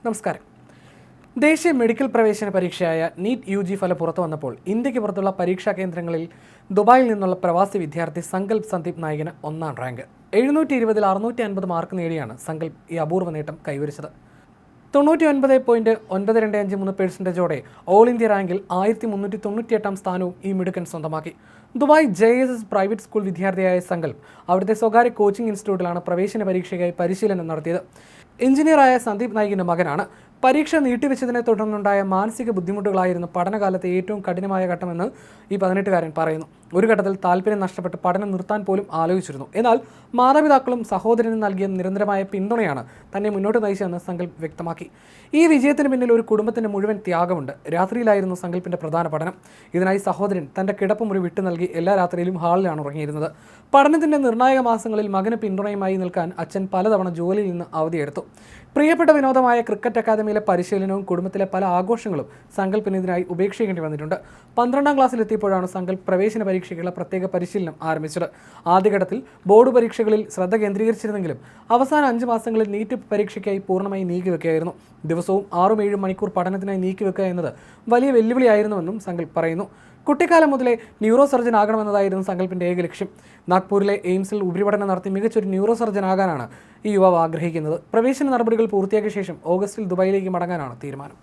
നമസ്കാരം. ദേശീയ മെഡിക്കൽ പ്രവേശന പരീക്ഷയായ നീറ്റ് യു ഫലം പുറത്തു വന്നപ്പോൾ ഇന്ത്യക്ക് പുറത്തുള്ള പരീക്ഷാ കേന്ദ്രങ്ങളിൽ ദുബായിൽ നിന്നുള്ള പ്രവാസി വിദ്യാർത്ഥി സങ്കൽപ് സന്ദീപ് നായികിന് 1ാം റാങ്ക്. 720-ൽ 650 മാർക്ക് നേടിയാണ് സങ്കൽപ് ഈ അപൂർവ നേട്ടം കൈവരിച്ചത്. 99.9253% ഓൾ ഇന്ത്യ റാങ്കിൽ 1398 സ്ഥാനവും ഈ മിടുക്കൻ സ്വന്തമാക്കി. ദുബായ് JSS പ്രൈവറ്റ് സ്കൂൾ വിദ്യാർത്ഥിയായ സങ്കൽപ് അവിടുത്തെ സ്വകാര്യ കോച്ചിംഗ് ഇൻസ്റ്റിറ്റ്യൂട്ടിലാണ് പ്രവേശന പരീക്ഷയ്ക്കായി പരിശീലനം നടത്തിയത്. എഞ്ചിനീയറായ സന്ദീപ് നായികിന്റെ മകനാണ്. പരീക്ഷ നീട്ടിവെച്ചതിനെ തുടർന്നുണ്ടായ മാനസിക ബുദ്ധിമുട്ടുകളായിരുന്നു പഠനകാലത്തെ ഏറ്റവും കഠിനമായ ഘട്ടമെന്ന് ഈ 18-കാരൻ പറയുന്നു. ഒരു ഘട്ടത്തിൽ താല്പര്യം നഷ്ടപ്പെട്ട് പഠനം നിർത്താൻ പോലും ആലോചിച്ചിരുന്നു. എന്നാൽ മാതാപിതാക്കളും സഹോദരനും നൽകിയ നിരന്തരമായ പിന്തുണയാണ് തന്നെ മുന്നോട്ട് നയിച്ചതെന്ന് സങ്കൽപ് വ്യക്തമാക്കി. ഈ വിജയത്തിന് പിന്നിൽ ഒരു കുടുംബത്തിന്റെ മുഴുവൻ ത്യാഗമുണ്ട്. രാത്രിയിലായിരുന്നു സങ്കൽപ്പിന്റെ പ്രധാന പഠനം. ഇതിനായി സഹോദരൻ തന്റെ കിടപ്പുമുറി വിട്ടു നൽകി എല്ലാ രാത്രിയിലും ഹാളിലാണ് ഉറങ്ങിയിരുന്നത്. പഠനത്തിന്റെ നിർണായക മാസങ്ങളിൽ മകന് പിന്തുണയുമായി നിൽക്കാൻ അച്ഛൻ പലതവണ ജോലിയിൽ നിന്ന് അവധിയെടുത്തു. പ്രിയപ്പെട്ട വിനോദമായ ക്രിക്കറ്റ് അക്കാദമിയിലെ പരിശീലനവും കുടുംബത്തിലെ പല ആഘോഷങ്ങളും സങ്കൽപ്പിന് ഇതിനായി ഉപേക്ഷിക്കേണ്ടി വന്നിട്ടുണ്ട്. 12ാം ക്ലാസ്സിലെത്തിയപ്പോഴാണ് സങ്കൽപ് പ്രവേശന പരീക്ഷയ്ക്കുള്ള പ്രത്യേക പരിശീലനം ആരംഭിച്ചത്. ആദ്യഘട്ടത്തിൽ ബോർഡ് പരീക്ഷകളിൽ ശ്രദ്ധ കേന്ദ്രീകരിച്ചിരുന്നെങ്കിലും അവസാന 5 മാസങ്ങളിൽ നീറ്റ് പരീക്ഷയ്ക്കായി പൂർണ്ണമായി നീക്കിവെക്കുകയായിരുന്നു. ദിവസവും 6-7 മണിക്കൂർ പഠനത്തിനായി നീക്കിവെക്കുക എന്നത് വലിയ വെല്ലുവിളിയായിരുന്നുവെന്നും സങ്കൽപ് പറയുന്നു. കുട്ടിക്കാലം മുതലേ ന്യൂറോ സർജൻ ആകണമെന്നതായിരുന്നു സങ്കൽപ്പിന്റെ ഏക ലക്ഷ്യം. നാഗ്പൂരിലെ എയിംസിൽ ഉപരിപഠനം നടത്തി മികച്ചൊരു ന്യൂറോ സർജൻ ആകാനാണ് ഈ യുവാവ് ആഗ്രഹിക്കുന്നത്. പ്രവേശന നടപടികൾ പൂർത്തിയാക്കിയ ശേഷം ഓഗസ്റ്റിൽ ദുബായിലേക്ക് മടങ്ങാനാണ് തീരുമാനം.